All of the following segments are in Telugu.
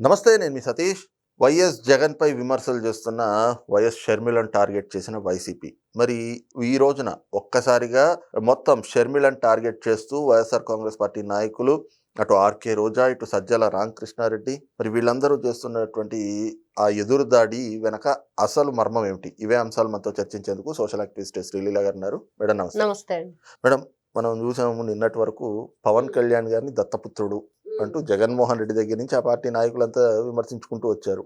నమస్తే, నేను మీ సతీష్. వైఎస్ జగన్పై విమర్శలు చేస్తున్న వైఎస్ షర్మిలను టార్గెట్ చేసిన వైసీపీ మరి ఈ రోజున ఒక్కసారిగా మొత్తం షర్మిలను టార్గెట్ చేస్తూ వైఎస్ఆర్ కాంగ్రెస్ పార్టీ నాయకులు అటు ఆర్కే రోజా, ఇటు సజ్జల రామకృష్ణారెడ్డి, మరి వీళ్ళందరూ చేస్తున్నటువంటి ఆ ఎదురుదాడి వెనక అసలు మర్మం ఏమిటి? ఇవే అంశాలు మనతో చర్చించేందుకు సోషల్ యాక్టివిస్ట్ శ్రీలీల గారు ఉన్నారు. మేడం నమస్తే. నమస్తే అండి. మేడం, మనం చూసాము నిన్నటి వరకు పవన్ కళ్యాణ్ గారిని దత్తపుత్రుడు అంటూ జగన్మోహన్ రెడ్డి దగ్గర నుంచి ఆ పార్టీ నాయకులంతా విమర్శించుకుంటూ వచ్చారు.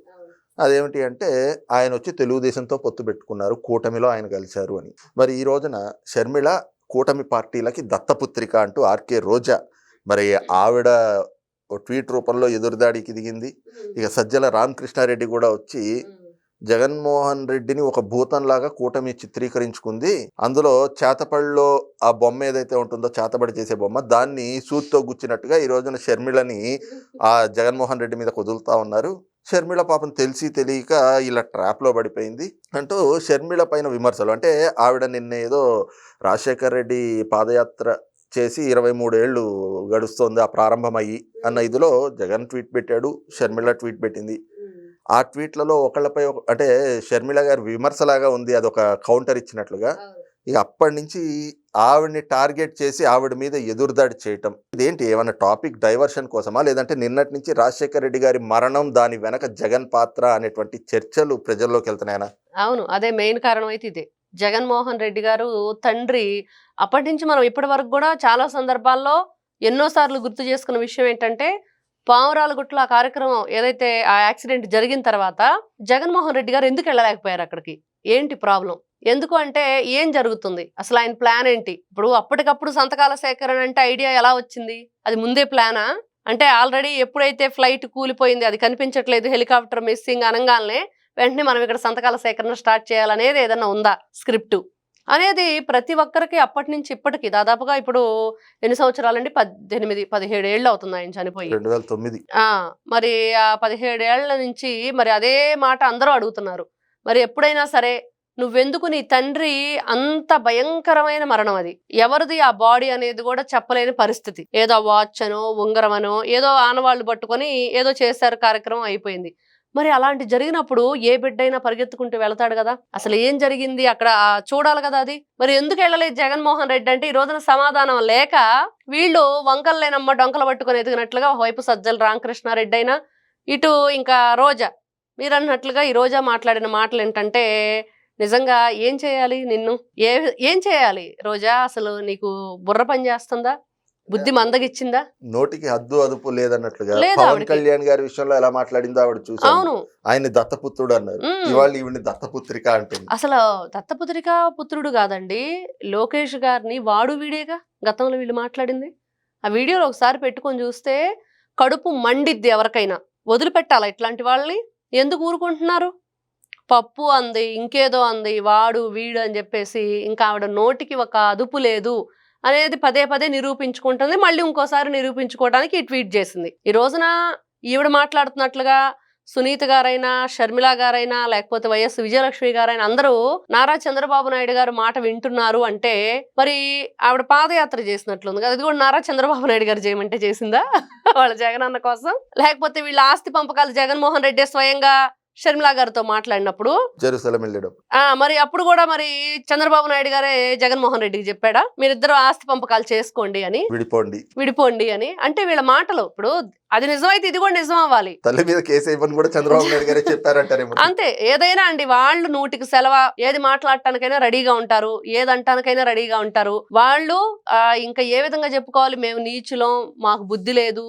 అదేమిటి అంటే ఆయన వచ్చి తెలుగుదేశంతో పొత్తు పెట్టుకున్నారు, కూటమిలో ఆయన కలిశారు అని. మరి ఈ రోజున షర్మిల కూటమి పార్టీలకి దత్తపుత్రిక అంటూ ఆర్కే రోజా మరి ఆవిడ ట్వీట్ రూపంలో ఎదురుదాడికి దిగింది. ఇక సజ్జల రామకృష్ణారెడ్డి కూడా వచ్చి జగన్మోహన్ రెడ్డిని ఒక భూతంలాగా కూటమి చిత్రీకరించుకుంది. అందులో చేతపడిలో ఆ బొమ్మ ఏదైతే ఉంటుందో, చేతబడి చేసే బొమ్మ, దాన్ని సూత్తో గుచ్చినట్టుగా ఈ రోజున షర్మిలని ఆ జగన్మోహన్ రెడ్డి మీద కుదులుతా ఉన్నారు. షర్మిల పాపం తెలిసి తెలియక ఇలా ట్రాప్లో పడిపోయింది అంటూ షర్మిల పైన విమర్శలు. అంటే ఆవిడ నిన్న ఏదో రాజశేఖర్ రెడ్డి పాదయాత్ర చేసి 23 ఏళ్ళు గడుస్తోంది ఆ ప్రారంభమయ్యి అన్న ఇదిలో జగన్ ట్వీట్ పెట్టాడు, షర్మిల ట్వీట్ పెట్టింది. ఆ ట్వీట్లలో ఒకళ్ళపై అంటే షర్మిల గారి విమర్శలాగా ఉంది, అదొక కౌంటర్ ఇచ్చినట్లుగా. ఇక అప్పటి నుంచి ఆవిడని టార్గెట్ చేసి ఆవిడ మీద ఎదురుదాడి చేయటం ఇదేంటి? ఏమన్నా టాపిక్ డైవర్షన్ కోసమా, లేదంటే నిన్నటి నుంచి రాజశేఖర రెడ్డి గారి మరణం, దాని వెనక జగన్ పాత్ర అనేటువంటి చర్చలు ప్రజల్లోకి వెళ్తున్నాయనా? అవును, అదే మెయిన్ కారణం అయితే ఇదే. జగన్మోహన్ రెడ్డి గారు తండ్రి అప్పటి నుంచి మనం ఇప్పటి వరకు కూడా చాలా సందర్భాల్లో ఎన్నోసార్లు గుర్తు చేసుకున్న విషయం ఏంటంటే, పావురాలగుట్ల ఆ కార్యక్రమం ఏదైతే ఆ యాక్సిడెంట్ జరిగిన తర్వాత జగన్మోహన్ రెడ్డి గారు ఎందుకు వెళ్ళలేకపోయారు అక్కడికి? ఏంటి ప్రాబ్లం? ఎందుకు అంటే ఏం జరుగుతుంది, అసలు ఆయన ప్లాన్ ఏంటి? ఇప్పుడు అప్పటికప్పుడు సంతకాల సేకరణ అంటే ఐడియా ఎలా వచ్చింది? అది ముందే ప్లానా? అంటే ఆల్రెడీ ఎప్పుడైతే ఫ్లైట్ కూలిపోయింది, అది కనిపించట్లేదు, హెలికాప్టర్ మిస్సింగ్ అనగానే వెంటనే మనం ఇక్కడ సంతకాల సేకరణ స్టార్ట్ చేయాలనేది ఏదన్నా ఉందా స్క్రిప్ట్ అనేది? ప్రతి ఒక్కరికి అప్పటి నుంచి ఇప్పటికి దాదాపుగా ఇప్పుడు ఎన్ని సంవత్సరాలండి? 18, 17 ఏళ్ళు అవుతుంది ఆయన చనిపోయి. 2009. మరి ఆ 17 ఏళ్ల నుంచి మరి అదే మాట అందరూ అడుగుతున్నారు. మరి ఎప్పుడైనా సరే నువ్వెందుకు, నీ తండ్రి అంత భయంకరమైన మరణం, అది ఎవరిది ఆ బాడీ అనేది కూడా చెప్పలేని పరిస్థితి. ఏదో వాచ్ అనో ఉంగరమనో ఏదో ఆనవాళ్లు పట్టుకొని ఏదో చేశారు, కార్యక్రమం అయిపోయింది. మరి అలాంటి జరిగినప్పుడు ఏ బిడ్డైనా పరిగెత్తుకుంటూ వెళతాడు కదా, అసలు ఏం జరిగింది అక్కడ చూడాలి కదా. అది మరి ఎందుకు వెళ్ళలేదు జగన్మోహన్ రెడ్డి అంటే ఈ రోజున సమాధానం లేక వీళ్ళు వంకలు లేనమ్మ డొంకలు పట్టుకొని ఎదిగినట్లుగా ఒకవైపు సజ్జల రామకృష్ణారెడ్డి అయినా, ఇటు ఇంకా రోజా మీరు అన్నట్లుగా ఈ రోజా మాట్లాడిన మాటలు ఏంటంటే, నిజంగా ఏం చేయాలి నిన్ను? ఏం చేయాలి రోజా? అసలు నీకు బుర్ర పని చేస్తుందా? బుద్ధి మందగిచ్చిందా? నోటికి హద్దు అదుపు లేదన్నట్లుగా లేదు పవన్ ఆవిడకి. కళ్యాణ్ గారి విషయంలో ఎలా మాట్లాడిందో ఆవిడ చూసాను. అవును. ఆయన్ని దత్తపుత్రుడు అన్నారు, ఇవాళ ఈవిని దత్తపుత్రిక అంటుంది. అసలు దత్తపుత్రిక పుత్రుడు కాదండి, లోకేష్ గారిని వాడు వీడేగా గతంలో వీళ్ళు మాట్లాడింది. ఆ వీడియోలో ఒకసారి పెట్టుకొని చూస్తే కడుపు మండిద్ది ఎవరికైనా. వదిలిపెట్టాలా ఇట్లాంటి వాళ్ళని? ఎందుకు ఊరుకుంటున్నారు? పప్పు అంది, ఇంకేదో అంది, వాడు వీడు అని చెప్పేసి ఇంకా ఆవిడ నోటికి ఒక అదుపు లేదు అనేది పదే పదే నిరూపించుకుంటుంది. మళ్ళీ ఇంకోసారి నిరూపించుకోవడానికి ఈ ట్వీట్ చేసింది. ఈ రోజున ఈవిడ మాట్లాడుతున్నట్లుగా సునీత గారైనా, షర్మిల గారైనా, లేకపోతే వైఎస్ విజయలక్ష్మి గారైనా అందరూ నారా చంద్రబాబు నాయుడు గారు మాట వింటున్నారు అంటే మరి ఆవిడ పాదయాత్ర చేసినట్లుంది కదా. అది కూడా నారా చంద్రబాబు నాయుడు గారు చేయమంటే చేసిందా? వాళ్ళ జగనన్న కోసం? లేకపోతే వీళ్ళ ఆస్తి పంపకాలు జగన్మోహన్ రెడ్డి స్వయంగా షర్మిల గారితో మాట్లాడినప్పుడు జెరూసలేం వెళ్ళడం, మరి అప్పుడు కూడా మరి చంద్రబాబు నాయుడు గారే జగన్మోహన్ రెడ్డికి చెప్పాడా మీరిద్దరు ఆస్తి పంపకాలు చేసుకోండి అని, విడిపోండి అని? అంటే వీళ్ళ మాటలు ఇప్పుడు అది నిజమైతే ఇది కూడా నిజం అవ్వాలి. తల్లి మీద కేసు ఇవ్వని కూడా చంద్రబాబు నాయుడు గారే చెప్పారంటారేమో. అంతే, ఏదైనా అండి, వాళ్ళు నూటికి సెలవ, ఏది మాట్లాడటానికైనా రెడీగా ఉంటారు, ఏది అంటానికైనా రెడీగా ఉంటారు వాళ్ళు. ఇంకా ఏ విధంగా చెప్పుకోవాలి? మేము నీచులం, మాకు బుద్ధి లేదు,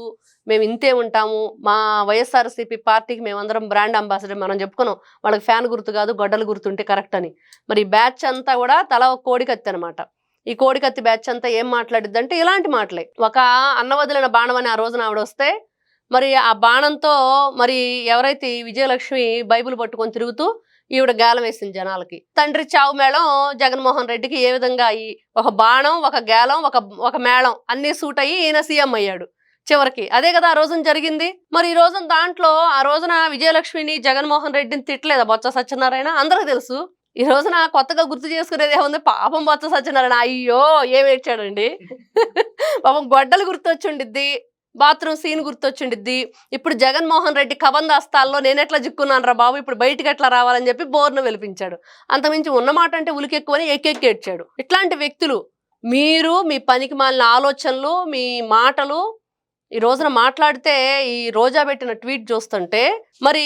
మేము ఇంతే ఉంటాము, మా వైఎస్ఆర్సీపీ పార్టీకి మేమందరం బ్రాండ్ అంబాసిడర్, మనం చెప్పుకున్నాం వాళ్ళకి ఫ్యాన్ గుర్తు కాదు గొడ్డలు గుర్తుంటే కరెక్ట్ అని. మరి బ్యాచ్ అంతా కూడా తల ఒక కోడికత్తి అనమాట. ఈ కోడికత్తి బ్యాచ్ అంతా ఏం మాట్లాడిద్ది అంటే ఇలాంటి మాటలే. ఒక అన్న వదిలిన బాణం అని ఆ రోజున ఆవిడ వస్తే మరి ఆ బాణంతో మరి ఎవరైతే విజయలక్ష్మి బైబుల్ పట్టుకొని తిరుగుతూ ఈవిడ గాలం వేసింది జనాలకి. తండ్రి చావు మేళం జగన్మోహన్ రెడ్డికి ఏ విధంగా అయ్యి ఒక బాణం, ఒక గాలం, ఒక మేళం అన్ని సూట్ అయ్యి ఈయన సీఎం అయ్యాడు చివరికి. అదే కదా ఆ రోజున జరిగింది. మరి ఈ రోజున దాంట్లో ఆ రోజున విజయలక్ష్మిని జగన్మోహన్ రెడ్డిని తిట్టలేదా బొత్స సత్యనారాయణ? అందరికి తెలుసు. ఈ రోజున కొత్తగా గుర్తు చేసుకునేది ఏముంది? పాపం బొత్స సత్యనారాయణ అయ్యో ఏం ఏడ్చాడండి. పాపం గొడ్డలు గుర్తొచ్చుండిద్ది, బాత్రూమ్ సీన్ గుర్తొచ్చిండిద్ది. ఇప్పుడు జగన్మోహన్ రెడ్డి కబందాస్తాల్లో నేనెట్లా చిక్కున్నాను రా బాబు, ఇప్పుడు బయటికి ఎట్లా రావాలని చెప్పి బోర్ను వెలిపించాడు. అంతమించి ఉన్నమాట అంటే ఉలికెక్కువని ఎక్కెక్కి ఏడ్చాడు. ఇట్లాంటి వ్యక్తులు మీరు మీ పనికి మాలిన ఆలోచనలు, మీ మాటలు ఈ రోజున మాట్లాడితే ఈ రోజా పెట్టిన ట్వీట్ చూస్తుంటే, మరి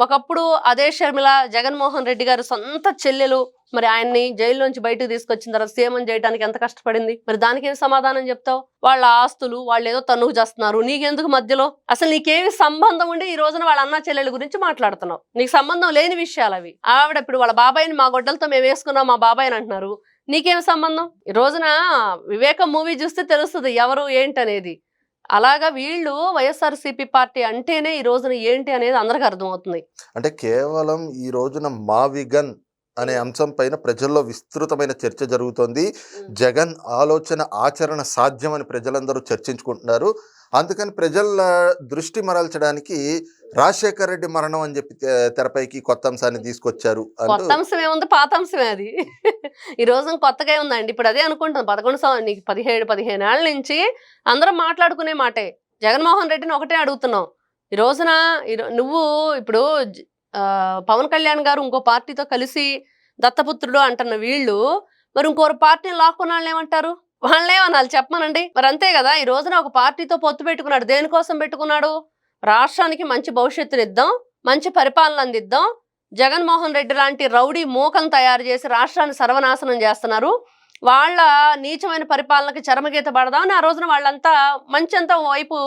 ఒకప్పుడు అదే షర్మిల జగన్మోహన్ రెడ్డి గారు సొంత చెల్లెలు మరి ఆయన్ని జైల్లోంచి బయటకు తీసుకొచ్చిన తర్వాత సీఎం చేయడానికి ఎంత కష్టపడింది, మరి దానికి ఏం సమాధానం చెప్తావు? వాళ్ళ ఆస్తులు వాళ్ళు ఏదో తన్నుకు చేస్తున్నారు, నీకెందుకు మధ్యలో? అసలు నీకేమి సంబంధం ఉండి ఈ రోజున వాళ్ళ అన్న చెల్లెల గురించి మాట్లాడుతున్నావు? నీకు సంబంధం లేని విషయాలు అవి. ఆవిడ ఇప్పుడు వాళ్ళ బాబాయిని మా గొడ్డలతో మేము వేసుకున్నాం మా బాబాయిని అంటున్నారు, నీకేం సంబంధం? ఈ రోజున వివేకం మూవీ చూస్తే తెలుస్తుంది ఎవరు ఏంటనేది. అలాగా వీళ్ళు వైఎస్ఆర్సీపీ పార్టీ అంటేనే ఈ రోజున ఏంటి అనేది అందరికి అర్థమవుతుంది. అంటే కేవలం ఈ రోజున మా విగన్ అనే అంశం పైన ప్రజల్లో విస్తృతమైన చర్చ జరుగుతోంది. జగన్ ఆలోచన ఆచరణ సాధ్యమని ప్రజలందరూ చర్చించుకుంటున్నారు. అందుకని ప్రజల దృష్టి మరల్చడానికి రాజశేఖర రెడ్డి మరణం అని చెప్పి తెరపైకి కొత్త అంశాన్ని తీసుకొచ్చారు. కొత్త అంశం ఏముంది, పాత అంశమే అది. ఈ రోజు కొత్తగా ఉందండి. ఇప్పుడు అదే అనుకుంటాం 17 ఏళ్ళ నుంచి అందరం మాట్లాడుకునే మాటే. జగన్మోహన్ రెడ్డిని ఒకటే అడుగుతున్నాం. ఈ రోజున నువ్వు ఇప్పుడు పవన్ కళ్యాణ్ గారు ఇంకో పార్టీతో కలిసి దత్తపుత్రుడు అంటున్న వీళ్ళు మరి ఇంకోరు పార్టీని లాక్కున్న వాళ్ళు ఏమంటారు? వాళ్ళేమనాలి చెప్పమనండి. మరి అంతే కదా, ఈ రోజున ఒక పార్టీతో పొత్తు పెట్టుకున్నాడు. దేనికోసం పెట్టుకున్నాడు? రాష్ట్రానికి మంచి భవిష్యత్తునిద్దాం, మంచి పరిపాలన అందిద్దాం. జగన్మోహన్ రెడ్డి లాంటి రౌడీ మూకం తయారు చేసి రాష్ట్రాన్ని సర్వనాశనం చేస్తున్నారు, వాళ్ళ నీచమైన పరిపాలనకి చరమగీత పడదామని ఆ రోజున వాళ్ళంతా మంచంతా వైపు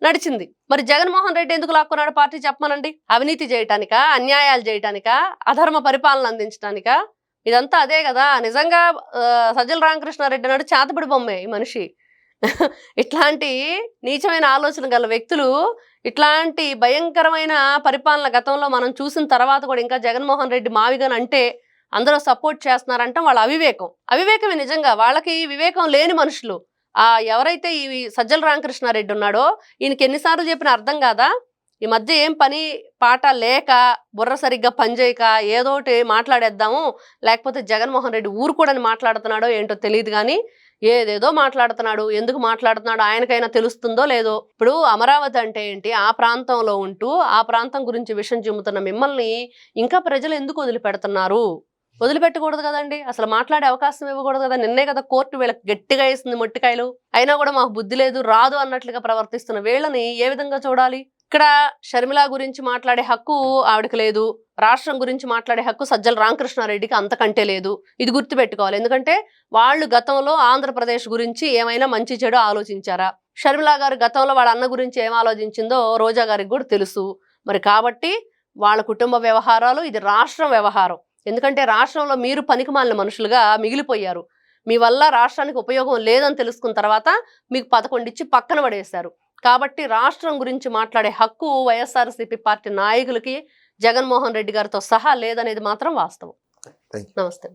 నడిచింది. మరి జగన్మోహన్ రెడ్డి ఎందుకు లాక్కున్నాడు పార్టీ చెప్పమనండి? అవినీతి చేయటానికా, అన్యాయాలు చేయటానికా, అధర్మ పరిపాలన అందించడానికా? ఇదంతా అదే కదా. నిజంగా సజ్జల రామకృష్ణారెడ్డి నాడు చేతబడి బొమ్మే ఈ మనిషి. ఇట్లాంటి నీచమైన ఆలోచన గల వ్యక్తులు, ఇట్లాంటి భయంకరమైన పరిపాలన గతంలో మనం చూసిన తర్వాత కూడా ఇంకా జగన్మోహన్ రెడ్డి మావిగన్ అంటే అందరూ సపోర్ట్ చేస్తున్నారంటే వాళ్ళ అవివేకమే. నిజంగా వాళ్ళకి వివేకం లేని మనుషులు. ఎవరైతే ఈ సజ్జల రామకృష్ణారెడ్డి ఉన్నాడో ఈయనకి ఎన్నిసార్లు చెప్పిన అర్థం కాదా? ఈ మధ్య ఏం పని పాట లేక, బుర్ర సరిగ్గా పనిచేయక ఏదోటి మాట్లాడేద్దాము, లేకపోతే జగన్మోహన్ రెడ్డి ఊరుకోడని మాట్లాడుతున్నాడో ఏంటో తెలియదు కానీ ఏదేదో మాట్లాడుతున్నాడు. ఎందుకు మాట్లాడుతున్నాడో ఆయనకైనా తెలుస్తుందో లేదో. ఇప్పుడు అమరావతి అంటే ఏంటి, ఆ ప్రాంతంలో ఉంటూ ఆ ప్రాంతం గురించి విషం చిమ్ముతున్న మిమ్మల్ని ఇంకా ప్రజలు ఎందుకు వదిలిపెడుతున్నారు? వదిలిపెట్టకూడదు కదండి. అసలు మాట్లాడే అవకాశం ఇవ్వకూడదు కదా. నిన్నే కదా కోర్టు వీళ్ళకి గట్టిగా వేసింది మొట్టికాయలు. అయినా కూడా మాకు బుద్ధి లేదు, రాదు అన్నట్లుగా ప్రవర్తిస్తున్న వీళ్ళని ఏ విధంగా చూడాలి? ఇక్కడ షర్మిల గురించి మాట్లాడే హక్కు ఆవిడకి లేదు, రాష్ట్రం గురించి మాట్లాడే హక్కు సజ్జల రామకృష్ణారెడ్డికి అంతకంటే లేదు. ఇది గుర్తుపెట్టుకోవాలి. ఎందుకంటే వాళ్ళు గతంలో ఆంధ్రప్రదేశ్ గురించి ఏమైనా మంచి చెడు ఆలోచించారా? షర్మిల గారు గతంలో వాళ్ళ అన్న గురించి ఏం ఆలోచించిందో రోజా గారికి కూడా తెలుసు. మరి కాబట్టి వాళ్ళ కుటుంబ వ్యవహారాలు, ఇది రాష్ట్రం వ్యవహారం. ఎందుకంటే రాష్ట్రంలో మీరు పనికిమాలిన మనుషులుగా మిగిలిపోయారు. మీ వల్ల రాష్ట్రానికి ఉపయోగం లేదని తెలుసుకున్న తర్వాత మీకు 11 ఇచ్చి పక్కన పడేశారు. కాబట్టి రాష్ట్రం గురించి మాట్లాడే హక్కు వైఎస్ఆర్సీపీ పార్టీ నాయకులకి జగన్మోహన్ రెడ్డి గారితో సహా లేదనేది మాత్రం వాస్తవం. థాంక్యూ. నమస్తే.